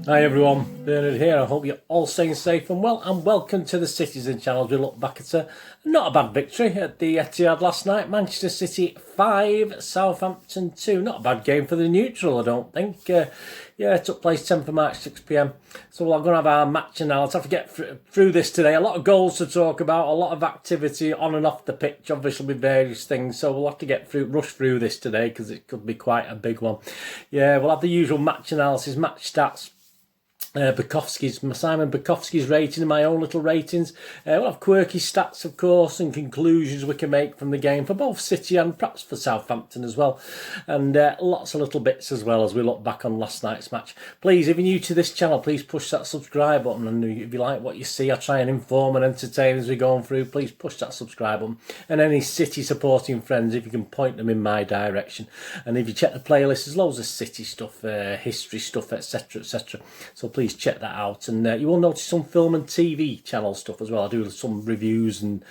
Hi everyone, Bernard here. I hope you're all staying safe and well, and welcome to the Citizen channel. We look back at not a bad victory at the Etihad last night. Manchester City 5, Southampton 2. Not a bad game for the neutral, I don't think. Yeah, it took place 10th of March, 6 p.m. So we're going to have our match analysis. I have to get through this today. A lot of goals to talk about, a lot of activity on and off the pitch, obviously with various things. So we'll have to rush through this today because it could be quite a big one. Yeah, we'll have the usual match analysis, match stats. Simon Bukowski's rating and my own little ratings. We'll have quirky stats, of course, and conclusions we can make from the game for both City and perhaps for Southampton as well. And lots of little bits as well as we look back on last night's match. Please, if you're new to this channel, please push that subscribe button. And if you like what you see, I try and inform and entertain as we're going through. Please push that subscribe button. And any City supporting friends, if you can point them in my direction. And if you check the playlist, there's loads of City stuff, history stuff, etc, etc. So please check that out, and you will notice some film and TV channel stuff as well. I do some reviews and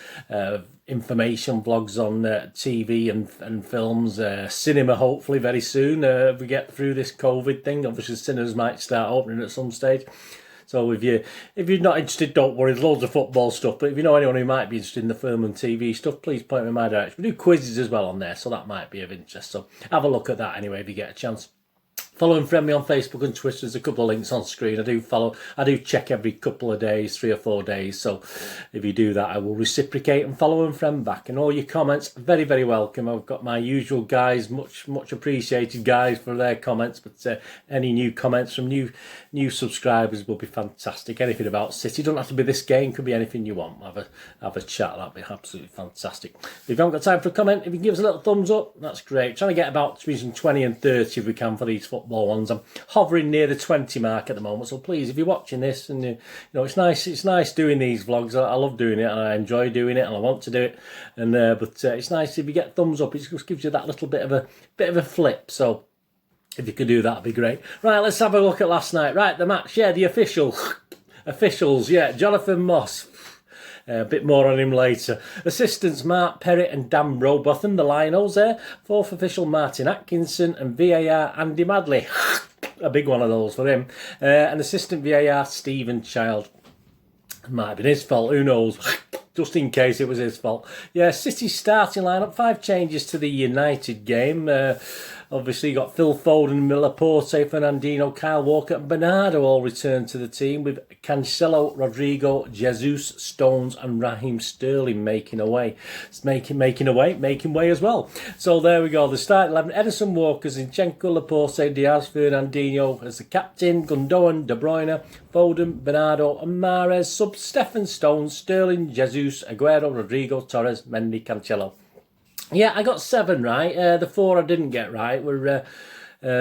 information vlogs on TV and films, cinema hopefully very soon. If we get through this COVID thing, obviously cinemas might start opening at some stage. So if you're not interested, don't worry, there's loads of football stuff. But if you know anyone who might be interested in the film and TV stuff, please point me in my direction. We do quizzes as well on there, so that might be of interest. So have a look at that anyway if you get a chance. Follow and friend me on Facebook and Twitter. There's a couple of links on screen. I do check every couple of days, 3 or 4 days. So if you do that, I will reciprocate and follow and friend back. And all your comments, very, very welcome. I've got my usual guys, much appreciated guys for their comments. But any new comments from new subscribers will be fantastic. Anything about City, don't have to be this game, could be anything you want. Have a chat, that'd be absolutely fantastic. If you haven't got time for a comment, if you can give us a little thumbs up, that's great. Trying to get about between 20 and 30 if we can for these football ones. I'm hovering near the 20 mark at the moment, so please, if you're watching this, and you know it's nice doing these vlogs. I love doing it and I enjoy doing it and I want to do it, and but it's nice if you get thumbs up. It just gives you that little bit of a flip. So if you could do that, would be great. Right, let's have a look at last night. Right, the match. Yeah, the officials. Yeah, Jonathan Moss. A bit more on him later. Assistants Mark Perrett and Dan Robotham, the Lionels there. Fourth official Martin Atkinson, and VAR Andy Madley. A big one of those for him. And assistant VAR Stephen Child. Might have been his fault, who knows? Just in case it was his fault. Yeah, City's starting lineup, 5 changes to the United game. Obviously, you got Phil Foden, Miller, Porte, Fernandinho, Kyle Walker, and Bernardo all returned to the team, with Cancelo, Rodrigo, Jesus, Stones, and Raheem Sterling making way as well. So there we go. The start 11: Edison, Walker, Zinchenko, Laporte, Diaz, Fernandinho as the captain, Gundogan, De Bruyne, Foden, Bernardo, and Mahrez. Sub Stefan, Stones, Sterling, Jesus, Aguero, Rodrigo, Torres, Mendy, Cancelo. Yeah, I got 7 right. The 4 I didn't get right were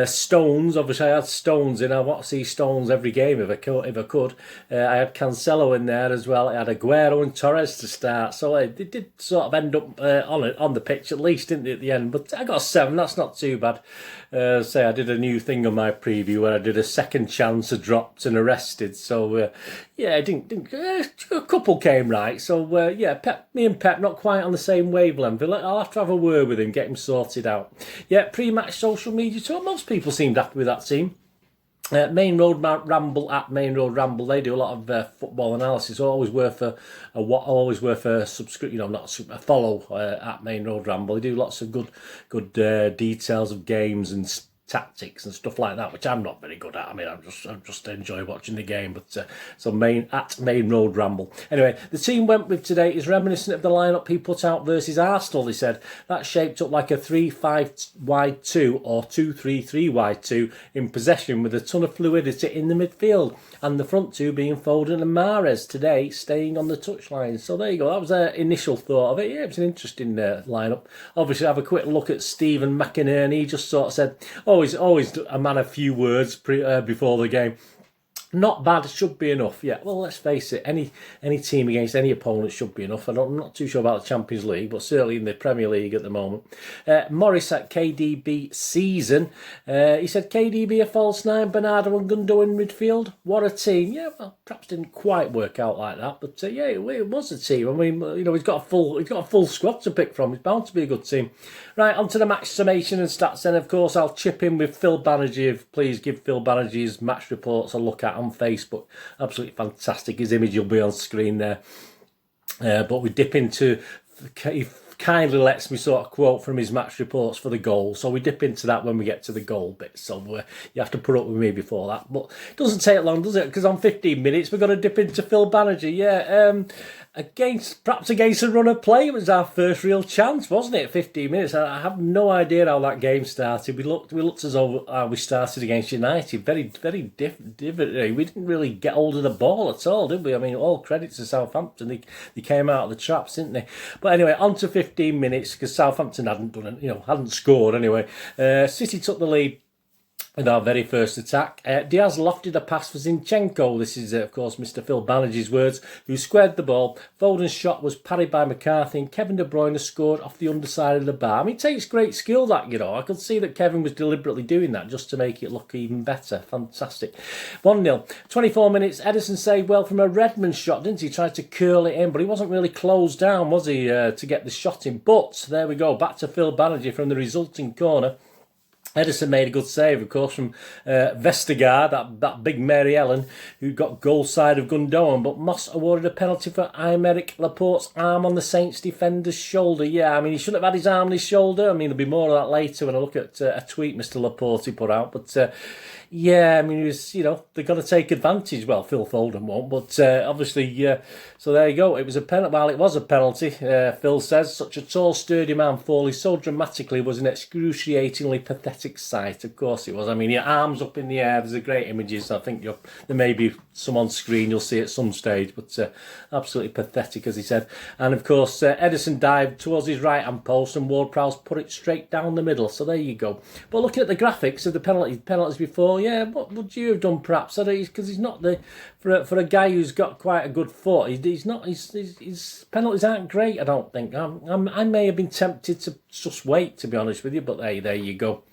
Stones. Obviously, I had Stones in. I want to see Stones every game if I could. I had Cancelo in there as well. I had Aguero and Torres to start. So they did sort of end up on the pitch at least, didn't they, at the end? But I got 7. That's not too bad. Say I did a new thing on my preview where I did a second chance, dropped and arrested. So yeah, I didn't. A couple came right. So yeah, me and Pep not quite on the same wavelength. I'll have to have a word with him, get him sorted out. Yeah, pre-match social media tour. Most people seemed happy with that team. Main Road Ramble at Main Road Ramble. They do a lot of football analysis. Always worth a subscribe. You know, not a follow at Main Road Ramble. They do lots of good details of games and tactics and stuff like that, which I'm not very good at. I mean, I just enjoy watching the game. But so Main Road Ramble. Anyway, the team went with today is reminiscent of the lineup he put out versus Arsenal. They said that shaped up like a 3-5 wide 2 or 2-3-3 wide 2 in possession, with a ton of fluidity in the midfield, and the front two being Foden and Mahrez today staying on the touchline. So there you go. That was their initial thought of it. Yeah, it was an interesting lineup. Obviously, have a quick look at Stephen McInerney. He just sort of said, always a man of few words before the game. Not bad, should be enough. Yeah, well, let's face it, any team against any opponent should be enough. I'm not too sure about the Champions League, but certainly in the Premier League at the moment. Morris at KDB season. He said, KDB a false nine, Bernardo and Gundo in midfield. What a team. Yeah, well, perhaps didn't quite work out like that, but yeah, it was a team. I mean, he's got a full squad to pick from. It's bound to be a good team. Right, on to the match summation and stats. Then, of course, I'll chip in with Phil Banerjee. Please give Phil Banerjee's match reports a look at on Facebook. Absolutely fantastic. His image will be on screen there. But we dip into... He kindly lets me sort of quote from his match reports for the goal. So we dip into that when we get to the goal bit. So you have to put up with me before that. But it doesn't take long, does it? Because on 15 minutes, we've got to dip into Phil Banerjee. Yeah, perhaps against a run of play. It was our first real chance, wasn't it? 15 minutes. I have no idea how that game started. We looked as though we started against United. Very different. We didn't really get hold of the ball at all, did we? I mean, all credit to Southampton. They came out of the traps, didn't they? But anyway, on to 15 minutes, because Southampton hadn't scored anyway. City took the lead in our very first attack. Diaz lofted a pass for Zinchenko. This is, of course, Mr. Phil Banerjee's words, who squared the ball. Foden's shot was parried by McCarthy, and Kevin De Bruyne scored off the underside of the bar. I mean, it takes great skill, that, I could see that Kevin was deliberately doing that just to make it look even better. Fantastic. 1-0. 24 minutes, Ederson saved well from a Redmond shot, didn't he? Tried to curl it in, but he wasn't really closed down, was he, to get the shot in? But, there we go, back to Phil Banerjee from the resulting corner. Ederson made a good save, of course, from Vestergaard, that big Mary Ellen, who got goal side of Gundogan. But Moss awarded a penalty for Aymeric Laporte's arm on the Saints defender's shoulder. Yeah, I mean, he shouldn't have had his arm on his shoulder. I mean, there'll be more of that later when I look at a tweet Mr. Laporte put out. But yeah, I mean, he was, they're going to take advantage. Well, Phil Foden won't, but obviously, so there you go. It was a penalty. Well, it was a penalty, Phil says. Such a tall, sturdy man falling so dramatically was an excruciatingly pathetic sight. Of course it was. I mean, your arms up in the air. There's a great images. I think there may be some on screen you'll see at some stage, but absolutely pathetic, as he said. And of course, Ederson dived towards his right-hand post, and Ward-Prowse put it straight down the middle. So there you go. But looking at the graphics of the penalties before, yeah, what would you have done perhaps? Because he's not for a guy who's got quite a good foot. He's not. His penalties aren't great. I don't think. I may have been tempted to just wait, to be honest with you. But hey, there you go.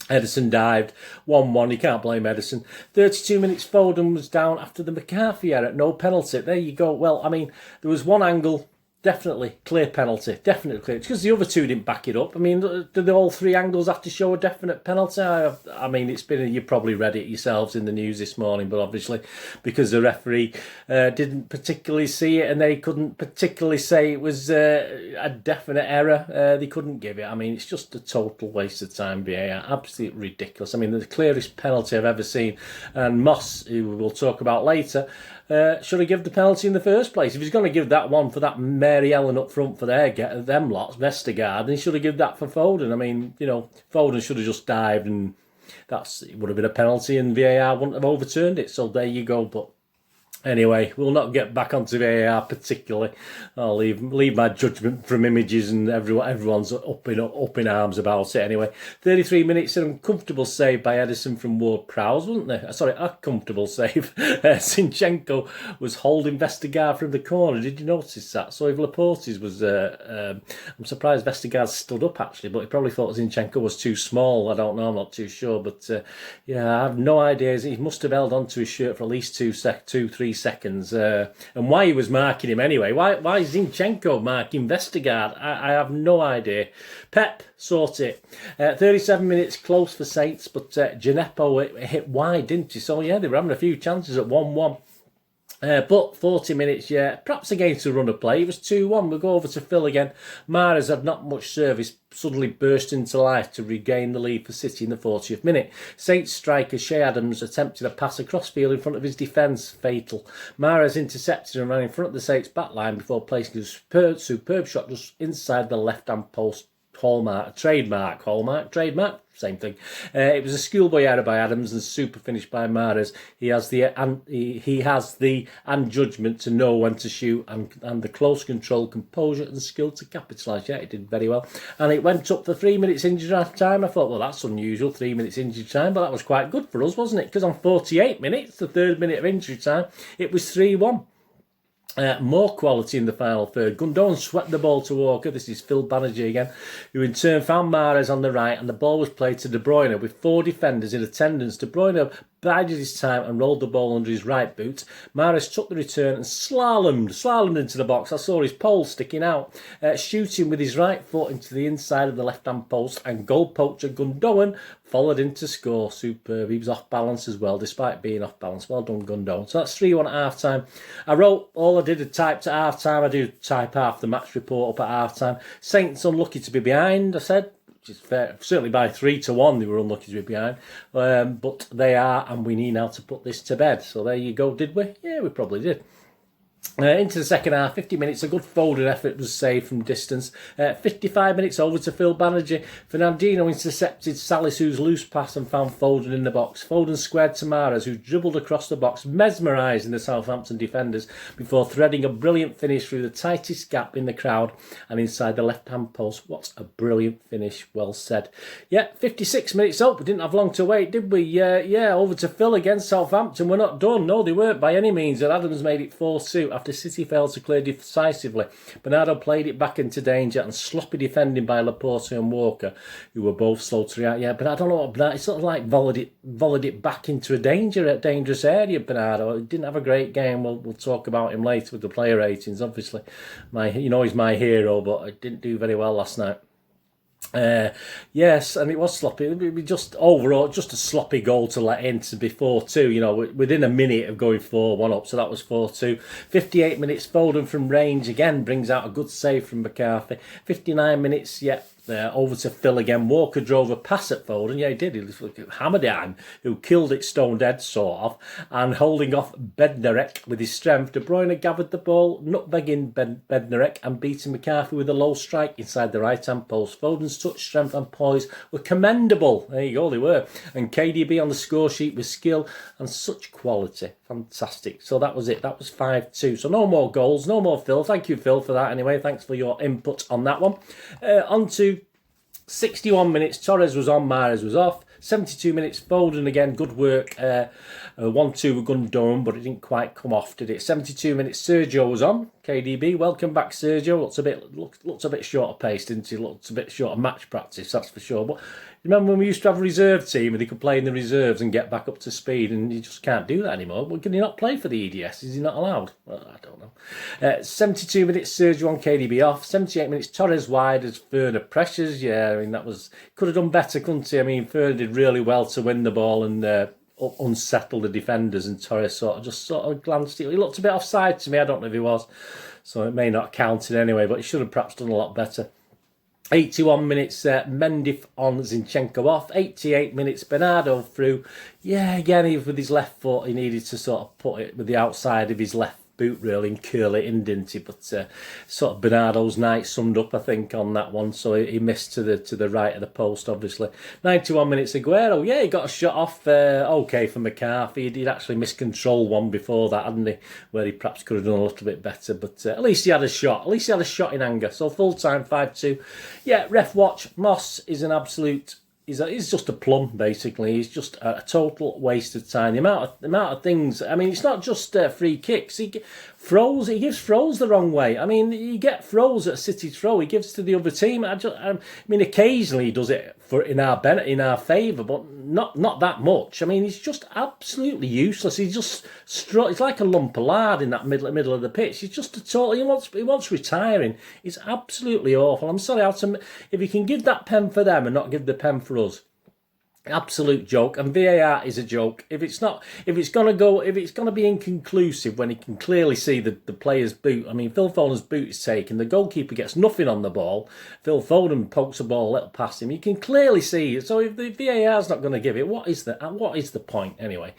Ederson dived 1-1. You can't blame Ederson. 32 minutes. Foden was down after the McCarthy error. No penalty. There you go. Well, I mean, there was one angle. Definitely clear penalty. Definitely clear. It's because the other two didn't back it up. I mean, do all three angles have to show a definite penalty? I mean, you probably read it yourselves in the news this morning, but obviously because the referee didn't particularly see it and they couldn't particularly say it was a definite error, they couldn't give it. I mean, it's just a total waste of time, VAR. Absolutely ridiculous. I mean, the clearest penalty I've ever seen. And Moss, who we'll talk about later, should have given the penalty in the first place. If he's going to give that one for that Mary Ellen up front for them lots, Vestergaard, then he should have given that for Foden. I mean, Foden should have just dived and it would have been a penalty and VAR wouldn't have overturned it. So there you go. But anyway, we'll not get back onto VAR particularly. I'll leave my judgment from images, and everyone's up in arms about it anyway. 33 minutes, an uncomfortable save by Ederson from Ward-Prowse, wasn't there? Sorry, a comfortable save. Zinchenko was holding Vestergaard from the corner. Did you notice that? So if Laporte's was... I'm surprised Vestergaard stood up, actually, but he probably thought Zinchenko was too small. I don't know, I'm not too sure. But yeah, I have no idea. He must have held onto his shirt for at least 2-3 seconds, and why he was marking him anyway. Why is Zinchenko marking Vestergaard? I have no idea. Pep, sort it. 37 minutes close for Saints, but Gineppo hit wide, didn't he? So yeah, they were having a few chances at 1-1. But 40 minutes, yeah, perhaps against a run of play. It was 2-1. We'll go over to Phil again. Mahrez had not much service, suddenly burst into life to regain the lead for City in the 40th minute. Saints striker Shea Adams attempted a pass across field in front of his defence, fatal. Mahrez intercepted and ran in front of the Saints back line before placing a superb shot just inside the left-hand post. trademark, same thing. It was a schoolboy error by Adams and super finish by Mahrez. He has the judgment to know when to shoot and the close control, composure and skill to capitalise. Yeah, he did very well. And it went up for 3 minutes injury time. I thought, well, that's unusual, 3 minutes injury time, but that was quite good for us, wasn't it? Because on 48 minutes, the third minute of injury time, it was 3-1. More quality in the final third. Gundogan swept the ball to Walker. This is Phil Banerjee again, who in turn found Mahrez on the right, and the ball was played to De Bruyne with 4 defenders in attendance. De Bruyne bided his time and rolled the ball under his right boot. Mahrez took the return and slalomed into the box. I saw his pole sticking out, shooting with his right foot into the inside of the left-hand post, and goal poacher Gundogan followed in to score. Superb. He was off balance as well, despite being off balance. Well done, Gundogan. So that's 3-1 at half-time. I wrote, all I did, I typed at half-time. I do type half the match report up at half-time. Saints unlucky to be behind, I said. Which is fair. Certainly by 3-1 they were unlucky to be behind. But they are, and we need now to put this to bed. So there you go, did we? Yeah, we probably did. Into the second half, 50 minutes, a good folding effort was saved from distance. 55 minutes over to Phil Banerjee. Fernandinho intercepted Salissu's loose pass and found Foden in the box. Foden squared to Mahrez, who dribbled across the box, mesmerising the Southampton defenders before threading a brilliant finish through the tightest gap in the crowd and inside the left-hand post. What a brilliant finish, well said. Yeah, 56 minutes up, we didn't have long to wait, did we? Yeah, over to Phil against Southampton. We're not done, no, they weren't by any means, and Adams made it 4-2 after City failed to clear decisively. Bernardo played it back into danger and sloppy defending by Laporte and Walker, who were both slow to react. Yeah, but I don't know what Bernardo, it's sort of like volleyed it back into a dangerous area, Bernardo. He didn't have a great game. We'll talk about him later with the player ratings, obviously. He's my hero, but I didn't do very well last night. Yes, and it was sloppy. It was just overall just a sloppy goal to let in to be 4-2, within a minute of going 4-1 up, so that was 4-2. 58 minutes, Foden from range again brings out a good save from McCarthy. 59 minutes, over to Phil again. Walker drove a pass at Foden. Yeah, he did. He hammered it on, who killed it stone dead, sort of, and holding off Bednarek with his strength. De Bruyne gathered the ball, nutmegging Bednarek and beating McCarthy with a low strike inside the right-hand post. Foden's touch, strength and poise were commendable. There you go, they were. And KDB on the score sheet with skill and such quality. Fantastic. So that was it. That was 5-2. So no more goals, no more Phil. Thank you, Phil, for that anyway. Thanks for your input on that one. On to 61 minutes, Torres was on, Mahrez was off. 72 minutes, Foden again, good work. 1-2 with Gundogan, but it didn't quite come off, did it? 72 minutes, Sergio was on. KDB, welcome back, Sergio. Looks a bit short of pace, didn't he? Looks a bit short of match practice, that's for sure. But remember when we used to have a reserve team and they could play in the reserves and get back up to speed, and you just can't do that anymore. Well, can he not play for the EDS? Is he not allowed? Well, I don't know. 72 minutes, Sergio on, KDB off. 78 minutes, Torres wide as Werner pressures. Yeah, I mean, could have done better, couldn't he? I mean, Werner did really well to win the ball and unsettle the defenders, and Torres sort of glanced. He looked a bit offside to me. I don't know if he was, so it may not count in anyway, but he should have perhaps done a lot better. 81 minutes, Mendy on, Zinchenko off. 88 minutes, Bernardo through. Yeah, again, with his left foot, he needed to sort of put it with the outside of his left boot really and curl it in, didn't he? But sort of Bernardo's night summed up, I think, on that one. So he missed to the right of the post, obviously. 91 minutes, Aguero. Yeah, he got a shot off. Okay for McCarthy. He'd actually miscontrolled one before that, hadn't he? Where he perhaps could have done a little bit better. But at least he had a shot. At least he had a shot in anger. So full time, 5-2. Yeah, ref watch. Moss is an absolute. He's just a plum, basically. He's just a total waste of time. The amount of things. I mean, it's not just free kicks. He gives throws the wrong way. I mean, you get throws at a City throw. He gives to the other team. I mean, occasionally he does it in our favour, but not that much. I mean, he's just absolutely useless. He's just he's like a lump of lard in that middle of the pitch. He's just a total. He wants retiring. He's absolutely awful. I'm sorry, if he can give that pen for them and not give the pen for us, Absolute joke, and VAR is a joke. If it's gonna be inconclusive when he can clearly see the player's boot. I mean, Phil Foden's boot is taken. The goalkeeper gets nothing on the ball. Phil Foden pokes the ball a little past him. You can clearly see it. So if the VAR's not going to give it, what is the point anyway?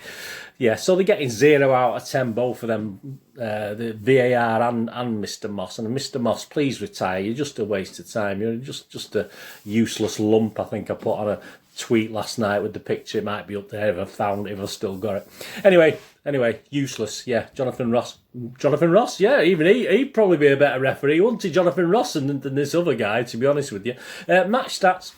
Yeah. So they're getting 0 out of 10, both of them, the VAR and Mr. Moss. And Mr. Moss, please retire. You're just a waste of time. You're just a useless lump. I think I put on a tweet last night with the picture. It might be up there if I've still got it. Anyway, useless. Yeah, Jonathan Ross. Yeah, even he'd probably be a better referee, wouldn't he, Jonathan Ross, than this other guy, to be honest with you. Match stats.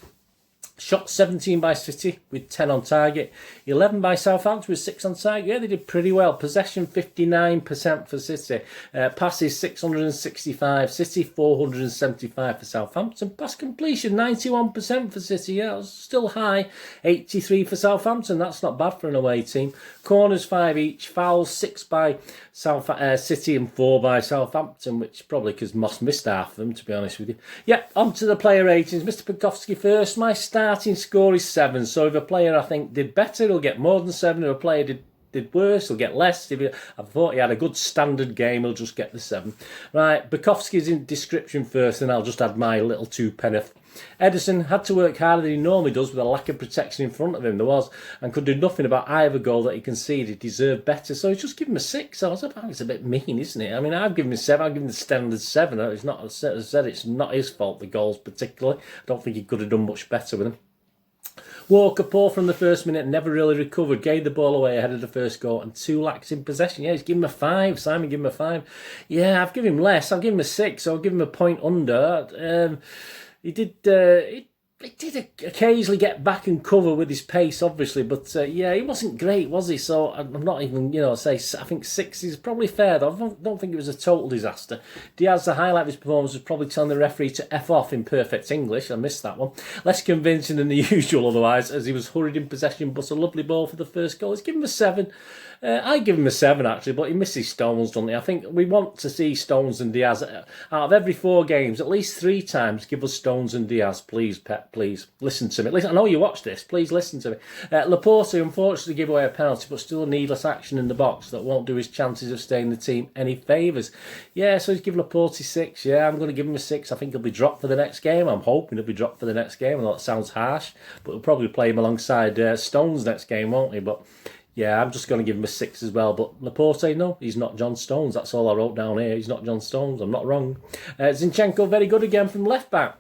Shot 17 by City with 10 on target. 11 by Southampton with 6 on target. Yeah, they did pretty well. Possession 59% for City. Passes 665. City 475 for Southampton. Pass completion 91% for City. Yeah, it was still high. 83 for Southampton. That's not bad for an away team. Corners 5 each. Fouls 6 by City and 4 by Southampton, which probably because Moss missed half of them, to be honest with you. Yeah, on to the player ratings. Mr. Pekowski first. My starting score is 7. So if a player, I think, did better, he'll get more than 7. If a player did worse, he'll get less. I thought he had a good standard game, he'll just get the 7. Right, Bukowski's in description first, and I'll just add my little 2 penneth. Edison had to work harder than he normally does with a lack of protection in front of him. There was, and could do nothing about either goal that he conceded. He deserved better, so just give him a 6. I was like, it's a bit mean, isn't it? I mean, I've given him a 7. I've given him the standard 7. It's not, as I said, it's not his fault, the goals particularly. I don't think he could have done much better with them. Walker, poor from the first minute, never really recovered, gave the ball away ahead of the first goal, and 2 lacks in possession. Yeah, he's given him a 5. Simon gave him a 5. Yeah, I've given him less. I'll give him a 6, so I'll give him a point under. He did occasionally get back and cover with his pace, obviously, but yeah, he wasn't great, was he? So I'm not even, say, I think 6 is probably fair, though. I don't think it was a total disaster. Diaz, the highlight of his performance, was probably telling the referee to F off in perfect English. I missed that one. Less convincing than the usual otherwise, as he was hurried in possession, but a lovely ball for the first goal. Let's give him a 7. I give him a 7, actually, but he misses Stones, doesn't he? I think we want to see Stones and Diaz. Out of every 4 games, at least 3 times, give us Stones and Diaz. Please, Pep, please. Listen to me. Listen, I know you watch this. Please listen to me. Laporte, unfortunately, gave away a penalty, but still a needless action in the box that won't do his chances of staying in the team any favours. Yeah, so he's given Laporte 6. Yeah, I'm going to give him a 6. I think he'll be dropped for the next game. I'm hoping he'll be dropped for the next game. I know that sounds harsh, but he'll probably play him alongside Stones next game, won't he? But yeah, I'm just going to give him a 6 as well. But Laporte, no, he's not John Stones. That's all I wrote down here. He's not John Stones. I'm not wrong. Zinchenko, very good again from left back.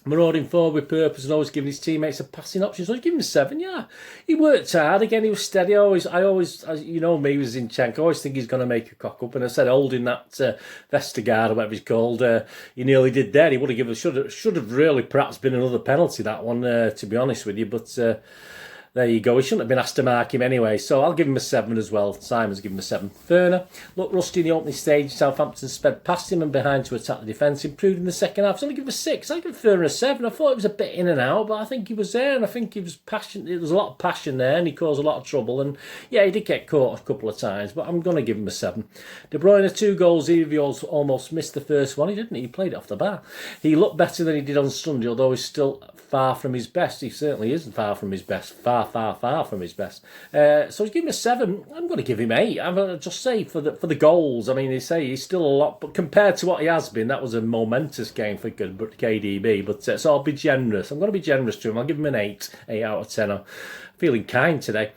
Marauding forward with purpose and always giving his teammates a passing option. So I give him a 7, yeah. He worked hard. Again, he was steady. I always, you know me with Zinchenko, I always think he's going to make a cock up. And I said, holding that Vestergaard or whatever he's called, he nearly did there. He would have given, should have really perhaps been another penalty, that one, to be honest with you. But there you go. He shouldn't have been asked to mark him anyway. So I'll give him a 7 as well. Simon's given him a 7. Werner looked rusty in the opening stage. Southampton sped past him and behind to attack the defence. Improved in the second half. So I'll give him a 6. I'll give Werner a 7. I thought it was a bit in and out, but I think he was there, and I think he was passionate. There was a lot of passion there, and he caused a lot of trouble. And yeah, he did get caught a couple of times, but I'm going to give him a 7. De Bruyne, 2 goals. He almost missed the first one. He didn't. He played it off the bar. He looked better than he did on Sunday, although he's still far from his best. He certainly isn't far from his best. Far from his best. So he's giving him a 7. I'm going to give him 8. I'm going to just say for the goals. I mean, they say he's still a lot, but compared to what he has been, that was a momentous game for KDB. But so I'll be generous. I'm going to be generous to him. I'll give him an 8 out of 10. I'm feeling kind today.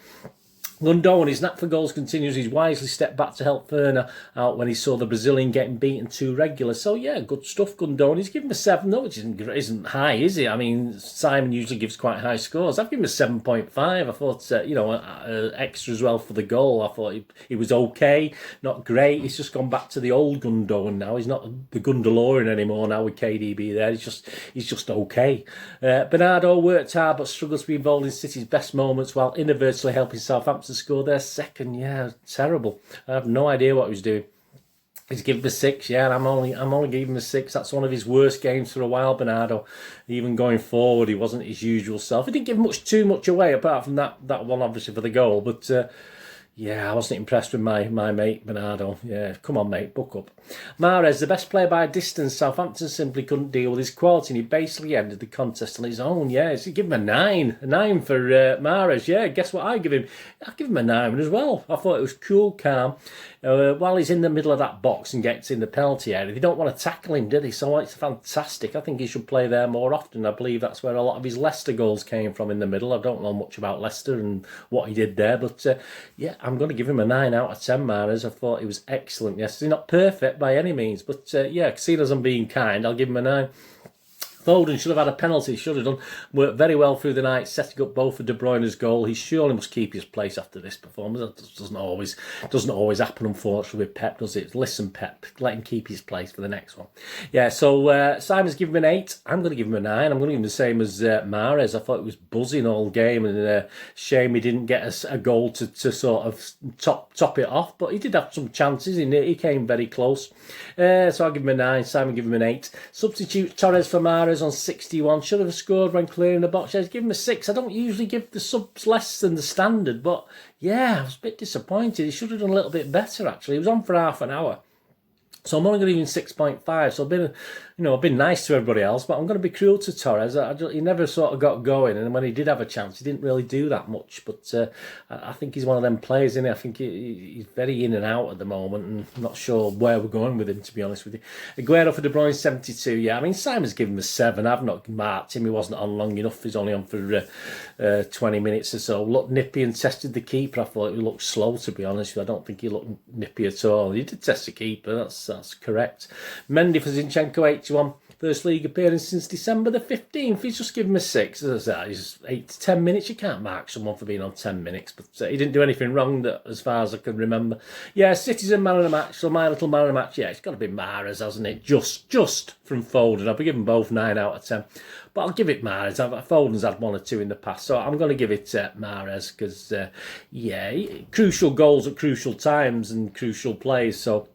Gundogan, his knack for goals continues. He's wisely stepped back to help Werner out when he saw the Brazilian getting beaten too regular. So yeah, good stuff, Gundogan. He's given him a 7, though, which isn't high, is it? I mean, Simon usually gives quite high scores. I've given him a 7.5. I thought, extra as well for the goal. I thought he was okay, not great. He's just gone back to the old Gundogan now. He's not the Gundalorian anymore now with KDB there. He's just okay. Bernardo worked hard but struggles to be involved in City's best moments while inadvertently helping Southampton score their second. Yeah, terrible. I have no idea what he was doing. He's given him a 6, yeah, and I'm only giving him a 6. That's one of his worst games for a while, Bernardo. Even going forward, he wasn't his usual self. He didn't give too much away, apart from that one, obviously, for the goal. But Yeah, I wasn't impressed with my mate Bernardo. Yeah, come on, mate, buck up. Mahrez, the best player by a distance. Southampton simply couldn't deal with his quality, and he basically ended the contest on his own. Yeah, so give him a 9 for Mahrez. Yeah, guess what? I give him a 9 as well. I thought it was cool, calm. While he's in the middle of that box and gets in the penalty area, they don't want to tackle him, do they? So it's fantastic. I think he should play there more often. I believe that's where a lot of his Leicester goals came from, in the middle. I don't know much about Leicester and what he did there, but yeah, I'm going to give him a 9 out of 10, Mahrez. I thought he was excellent yesterday. Not perfect by any means, but yeah, seeing as I'm being kind, I'll give him a 9. Foden should have had a penalty, should have done. Worked very well through the night, setting up both for De Bruyne's goal. He surely must keep his place after this performance. That doesn't always happen, unfortunately, with Pep, does it? Listen, Pep, let him keep his place for the next one. Yeah, so Simon's given him an 8. I'm going to give him a 9. I'm going to give him the same as Mahrez. I thought it was buzzing all game, and shame he didn't get a goal to sort of top it off. But he did have some chances. He came very close. So I'll give him a 9. Simon give him an 8. Substitute Torres for Mahrez on 61. Should have scored when clearing the box. I'd give him a 6. I don't usually give the subs less than the standard, but yeah, I was a bit disappointed. He should have done a little bit better, actually. He was on for half an hour. So I'm only going to give him 6.5. So I've been nice to everybody else, but I'm going to be cruel to Torres. He never sort of got going, and when he did have a chance, he didn't really do that much. But I think he's one of them players, isn't he? I think he's very in and out at the moment, and I'm not sure where we're going with him, to be honest with you. Aguero for De Bruyne, 72. Yeah, I mean, Simon's given him a 7. I've not marked him. He wasn't on long enough. He's only on for 20 minutes or so. Looked nippy and tested the keeper. I thought he looked slow, to be honest. I don't think he looked nippy at all. He did test the keeper. That's correct. Mendy for Zinchenko, 81. First league appearance since December the 15th. He's just given him a 6. As I said, he's 8 to 10 minutes. You can't mark someone for being on 10 minutes, but he didn't do anything wrong as far as I can remember. Yeah, City's a man of the match, so my little man of the match, yeah, it's got to be Mahrez, hasn't it? Just from Foden. I'll be giving both 9 out of 10. But I'll give it Mahrez. Foden's had 1 or 2 in the past, so I'm going to give it Mahrez because, yeah, crucial goals at crucial times and crucial plays, so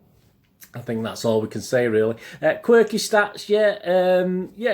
I think that's all we can say, really. Quirky stats, yeah.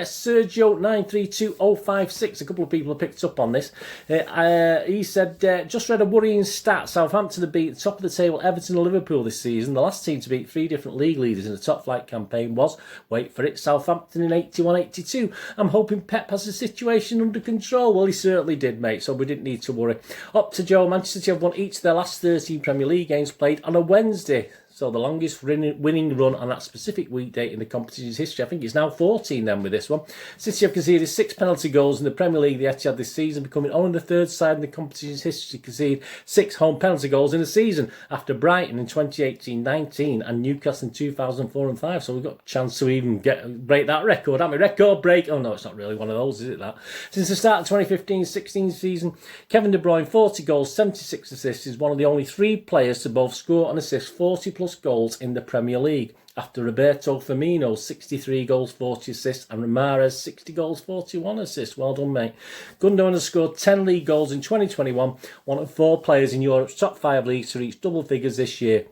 Sergio 932056. A couple of people have picked up on this. He said, just read a worrying stat. Southampton have beat top of the table Everton and Liverpool this season. The last team to beat 3 different league leaders in the top flight campaign was, wait for it, Southampton in 81-82. I'm hoping Pep has the situation under control. Well, he certainly did, mate, so we didn't need to worry. Up to Joe, Manchester City have won each of their last 13 Premier League games played on a Wednesday. So the longest winning run on that specific weekday in the competition's history. I think it's now 14 then with this one. City have conceded 6 penalty goals in the Premier League the Etihad this season, becoming only the 3rd side in the competition's history to concede 6 home penalty goals in a season, after Brighton in 2018-19 and Newcastle in 2004-05. So we've got a chance to even break that record, haven't we? Record break. Oh no, it's not really one of those, is it, that? Since the start of 2015-16 season, Kevin De Bruyne, 40 goals, 76 assists, is one of the only 3 players to both score and assist 40 plus goals in the Premier League, after Roberto Firmino, 63 goals, 40 assists, and Mahrez, 60 goals, 41 assists. Well done, mate. Gundogan has scored 10 league goals in 2021, one of 4 players in Europe's top 5 leagues to reach double figures this year,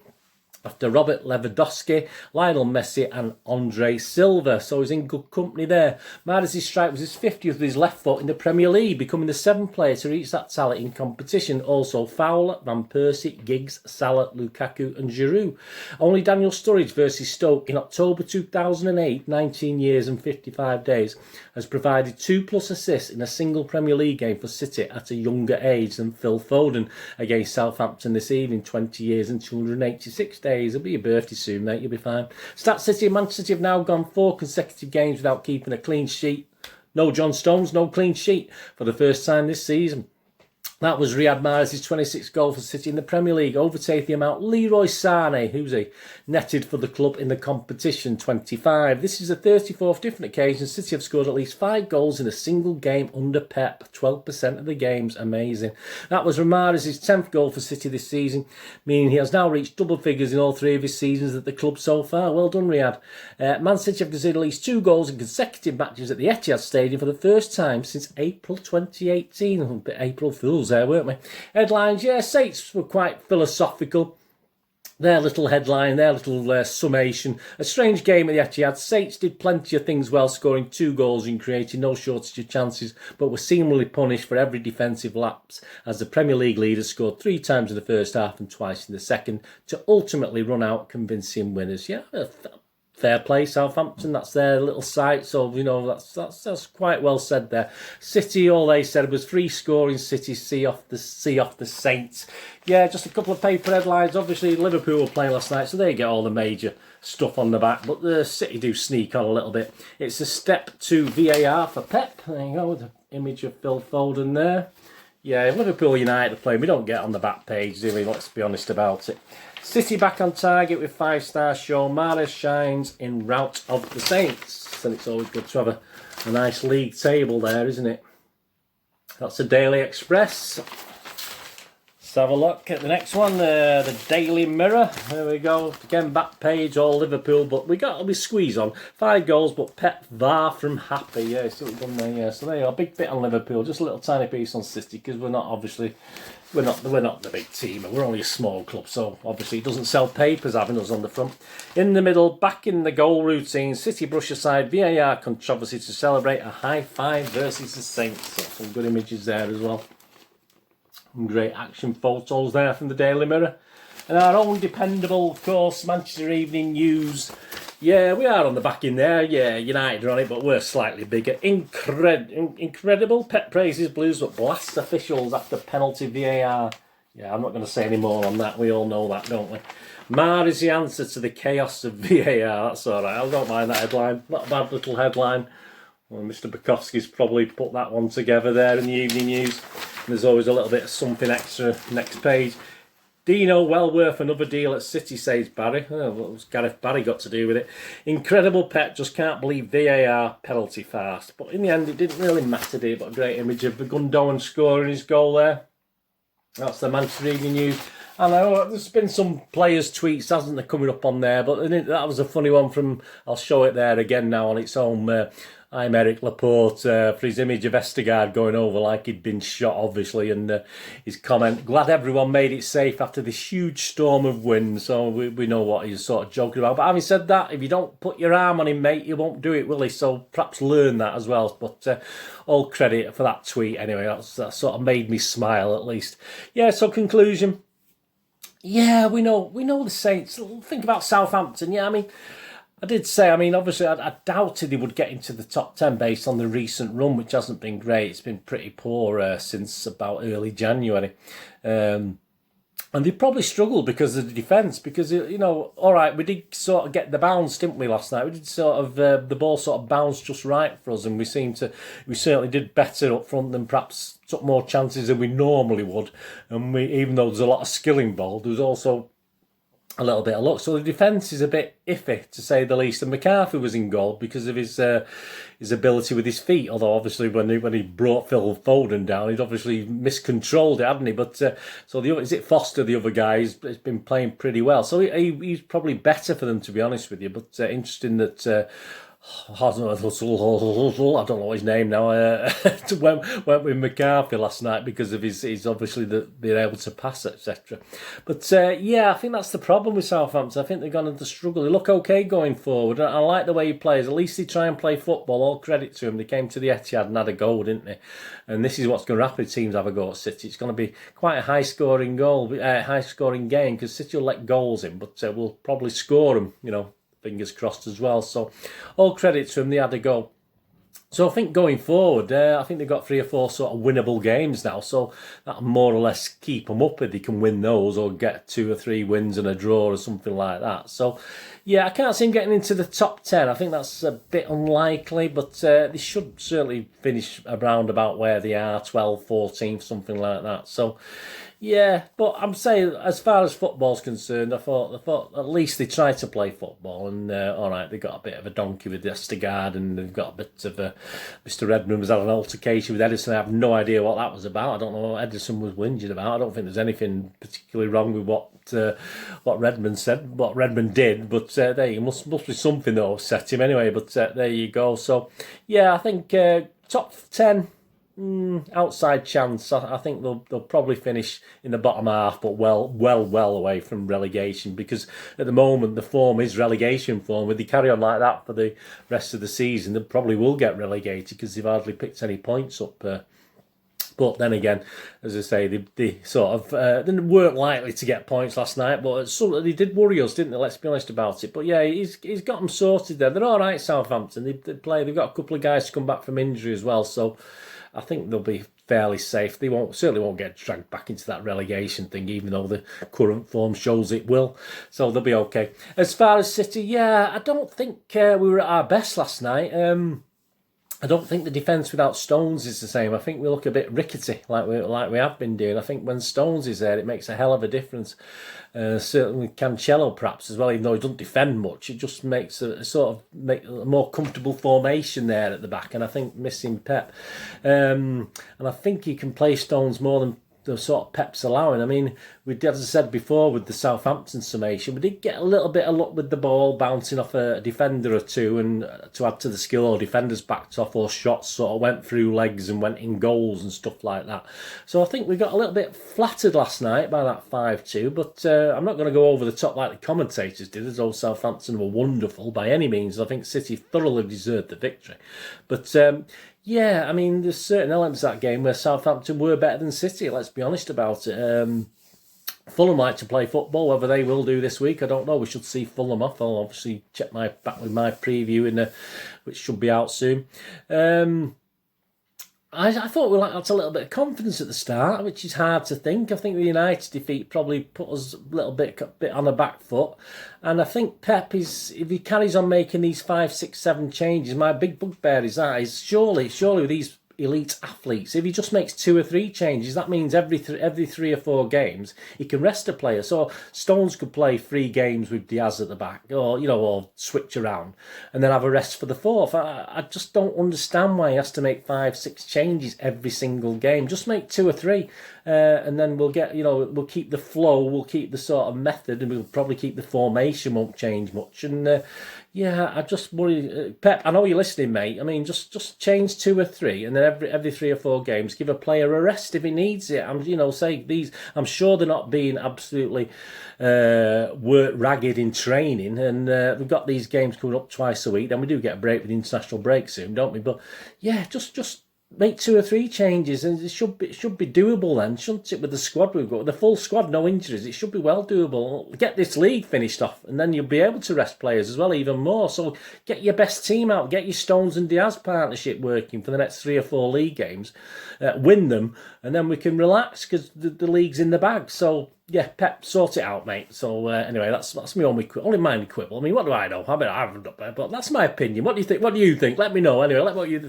after Robert Lewandowski, Lionel Messi and Andre Silva. So he's in good company there. Mahrez's strike was his 50th with his left foot in the Premier League, becoming the 7th player to reach that tally in competition. Also Fowler, Van Persie, Giggs, Salah, Lukaku and Giroud. Only Daniel Sturridge versus Stoke in October 2008, 19 years and 55 days, has provided 2+ assists in a single Premier League game for City at a younger age than Phil Foden against Southampton this evening, 20 years and 286 days. It'll be your birthday soon, mate. You'll be fine. Stat City and Manchester City have now gone 4 consecutive games without keeping a clean sheet. No John Stones, no clean sheet for the first time this season. That was Riyad Mahrez's 26th goal for City in the Premier League, overtaking the amount Leroy Sané, who's netted for the club in the competition, 25. This is the 34th different occasion City have scored at least 5 goals in a single game under Pep, 12% of the games. Amazing. That was Mahrez's 10th goal for City this season, meaning he has now reached double figures in all 3 of his seasons at the club so far. Well done, Riyad. Man City have conceded at least 2 goals in consecutive matches at the Etihad Stadium for the first time since April 2018. A bit April Fools there, weren't we? Headlines, yeah, Saints were quite philosophical. their little headline, their little summation. A strange game at the Etihad. Saints did plenty of things well, scoring 2 goals and creating no shortage of chances, but were seemingly punished for every defensive lapse as the Premier League leaders scored 3 times in the first half and twice in the second to ultimately run out convincing winners. Yeah, fair play, Southampton. That's their little site, so you know that's quite well said there. City, all they said was free scoring. City see off the Saints. Yeah, just a couple of paper headlines. Obviously, Liverpool were playing last night, so they get all the major stuff on the back. But the City do sneak on a little bit. It's a step to VAR for Pep. There you go, the image of Phil Foden there. Yeah, if Liverpool United are playing, we don't get on the back page, do we? Let's be honest about it. City back on target with 5-star show. Mahrez shines in rout of the Saints. And it's always good to have a nice league table there, isn't it? That's the Daily Express. Let's have a look at the next one, the Daily Mirror. There we go. Again, back page, all Liverpool, but we squeeze on. 5 goals, but Pep far from happy. Yeah, see what we've done there. Yeah, so there you are. Big bit on Liverpool, just a little tiny piece on City because we're not the big team. We're only a small club, so obviously it doesn't sell papers having us on the front. In the middle, back in the goal routine, City brush aside VAR controversy to celebrate a high five versus the Saints. So some good images there as well. Some great action photos there from the Daily Mirror. And our own dependable, of course, Manchester Evening News. Yeah, we are on the back in there. Yeah, United are on it, but we're slightly bigger. Incredible. Pep praises Blues, but blast officials after penalty VAR. Yeah, I'm not going to say any more on that. We all know that, don't we? Mahrez is the answer to the chaos of VAR. That's all right. I don't mind that headline. Not a bad little headline. Well, Mr. Bukowski's probably put that one together there in the Evening News. And there's always a little bit of something extra next page. Dino well worth another deal at City, says Barry. Oh, what's Gareth Barry got to do with it? Incredible Pep, just can't believe VAR penalty fast. But in the end, it didn't really matter, did it? But a great image of Gundogan scoring his goal there. That's the Manchester Evening News. I know there's been some players' tweets, hasn't there, coming up on there, but that was a funny one from, I'll show it there again now on its own. I'm Eric Laporte for his image of Vestergaard going over like he'd been shot, obviously, and his comment, glad everyone made it safe after this huge storm of wind. So we know what he's sort of joking about. But having said that, if you don't put your arm on him, mate, he won't do it, will he? So perhaps learn that as well. But all credit for that tweet anyway. That sort of made me smile at least. Yeah, so conclusion. Yeah, we know the Saints. Think about Southampton. Yeah, I mean, I did say, obviously, I doubted he would get into the top 10 based on the recent run, which hasn't been great. It's been pretty poor since about early January. And they probably struggled because of the defence. Because, all right, we did sort of get the bounce, didn't we, last night? We did sort of, the ball sort of bounced just right for us. And we certainly did better up front than perhaps took more chances than we normally would. And even though there's a lot of skill involved, there was also a little bit of luck. So the defence is a bit iffy, to say the least. And McCarthy was in goal because of his ability with his feet. Although obviously when he brought Phil Foden down, he'd obviously miscontrolled it, hadn't he? But so is it Foster, the other guy? He's been playing pretty well. So he's probably better for them, to be honest with you. But interesting that. I don't know his name now. Went with McCarthy last night because of his obviously being able to pass, etc. But yeah, I think that's the problem with Southampton. I think they're going to struggle. They look okay going forward. I like the way he plays. At least they try and play football. All credit to him. They came to the Etihad and had a goal, didn't they? And this is what's going to happen if teams have a go at City. It's going to be quite a high-scoring game because City will let goals in, but we'll probably score them. Fingers crossed as well. So all credit to them, they had a go. So I think going forward, I think they've got 3 or 4 sort of winnable games now. So that'll more or less keep them up if they can win those or get 2 or 3 wins and a draw or something like that. So yeah, I can't see them getting into the top 10. I think that's a bit unlikely, but they should certainly finish around about where they are, 12th, 14th, something like that. So yeah, but I'm saying as far as football's concerned, I thought at least they tried to play football, and all right, they got a bit of a donkey with Vestergaard, and they've got a bit of Mr. Redmond was had an altercation with Edison. I have no idea what that was about. I don't know what Edison was whinging about. I don't think there's anything particularly wrong with what Redmond said, what Redmond did, but there you must be something that upset him anyway. But there you go. So yeah, I think top 10. outside chance. I think they'll probably finish in the bottom half, but well away from relegation, because at the moment the form is relegation form. If they carry on like that for the rest of the season, they probably will get relegated because they've hardly picked any points up. But then again, as I say, they sort of they weren't likely to get points last night, but they did worry us, didn't they? Let's be honest about it. But yeah, he's got them sorted there. They're all right, Southampton. They've got a couple of guys to come back from injury as well, so I think they'll be fairly safe. They certainly won't get dragged back into that relegation thing, even though the current form shows it will. So they'll be okay. As far as City, yeah, I don't think we were at our best last night. I don't think the defence without Stones is the same. I think we look a bit rickety, like we have been doing. I think when Stones is there, it makes a hell of a difference. Certainly Cancelo perhaps as well, even though he doesn't defend much. It just makes a more comfortable formation there at the back. And I think missing Pep, and I think he can play Stones more than the sort of Pep's allowing. I mean, as I said before with the Southampton summation, we did get a little bit of luck with the ball bouncing off a defender or two, and to add to the skill, or defenders backed off, or shots sort of went through legs and went in goals and stuff like that. So I think we got a little bit flattered last night by that 5-2, but I'm not going to go over the top like the commentators did, as though Southampton were wonderful by any means. I think City thoroughly deserved the victory. But yeah, I mean, there's certain elements of that game where Southampton were better than City, let's be honest about it. Fulham like to play football. Whether they will do this week, I don't know. We should see Fulham off. I'll obviously check back with my preview, which should be out soon. I thought we lacked a little bit of confidence at the start, which is hard to think. I think the United defeat probably put us a little bit on the back foot. And I think Pep if he carries on making these 5, 6, 7 changes, my big bugbear is surely with these elite athletes, if he just makes 2 or 3 changes, that means every 3 or 4 games he can rest a player. So Stones could play 3 games with Diaz at the back, or switch around, and then have a rest for the 4th. I just don't understand why he has to make 5, 6 changes every single game. Just make 2 or 3, and then we'll get, we'll keep the flow, we'll keep the sort of method, and we'll probably keep the formation, won't change much. And yeah, I just worry, Pep. I know you're listening, mate. I mean, just change 2 or 3, and then every 3 or 4 games, give a player a rest if he needs it. I'm sure they're not being absolutely work ragged in training, and we've got these games coming up twice a week. Then we do get a break with the international break soon, don't we? But yeah, just make 2 or 3 changes, and it should be doable then, shouldn't it? With the squad we've got, with the full squad, no injuries, it should be well doable. Get this league finished off, and then you'll be able to rest players as well, even more. So get your best team out, get your Stones and Diaz partnership working for the next 3 or 4 league games, win them, and then we can relax because the league's in the bag. So yeah, Pep, sort it out, mate. So anyway, that's my only quibble. I mean, what do I know? I mean, I haven't got there, but that's my opinion. What do you think? What do you think? Let me know. Anyway, what you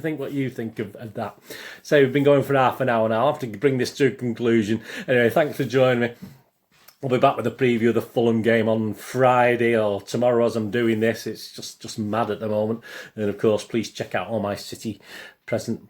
think of that. So we've been going for half an hour now. I have to bring this to a conclusion. Anyway, thanks for joining me. I'll be back with a preview of the Fulham game on Friday or tomorrow as I'm doing this. It's just mad at the moment. And of course, please check out all my City present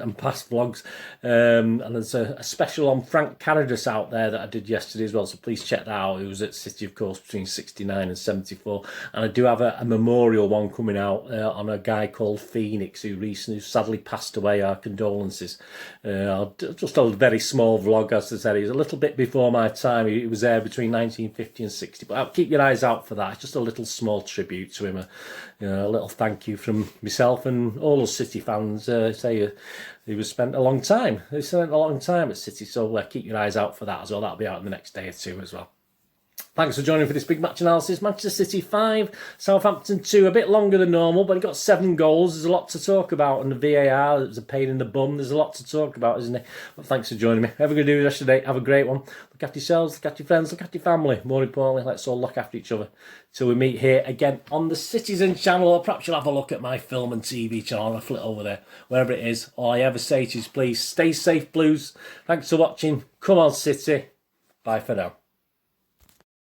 and past vlogs, and there's a special on Frank CARRODUS out there that I did yesterday as well, so please check that out. He was at City, of course, between 69 and 74, and I do have a memorial one coming out on a guy called Phoenix who sadly passed away. Our condolences. Just a very small vlog, as I said. He's a little bit before my time. He was there between 1950 and 60, but I'll keep your eyes out for that. It's just a little small tribute to him, a little thank you from myself and all us City fans. He spent a long time at City, so keep your eyes out for that as well. That'll be out in the next day or 2 as well. Thanks for joining for this big match analysis. Manchester City 5, Southampton 2. A bit longer than normal, but he got 7 goals. There's a lot to talk about, and the VAR, it was a pain in the bum. There's a lot to talk about, isn't it? But thanks for joining me. Have a good day yesterday. Have a great one. Look after yourselves, look after your friends, look after your family. More importantly, let's all look after each other till we meet here again on the Citizen channel, or perhaps you'll have a look at my film and TV channel. I'll flit over there, wherever it is. All I ever say to you is please stay safe, Blues. Thanks for watching. Come on, City. Bye for now.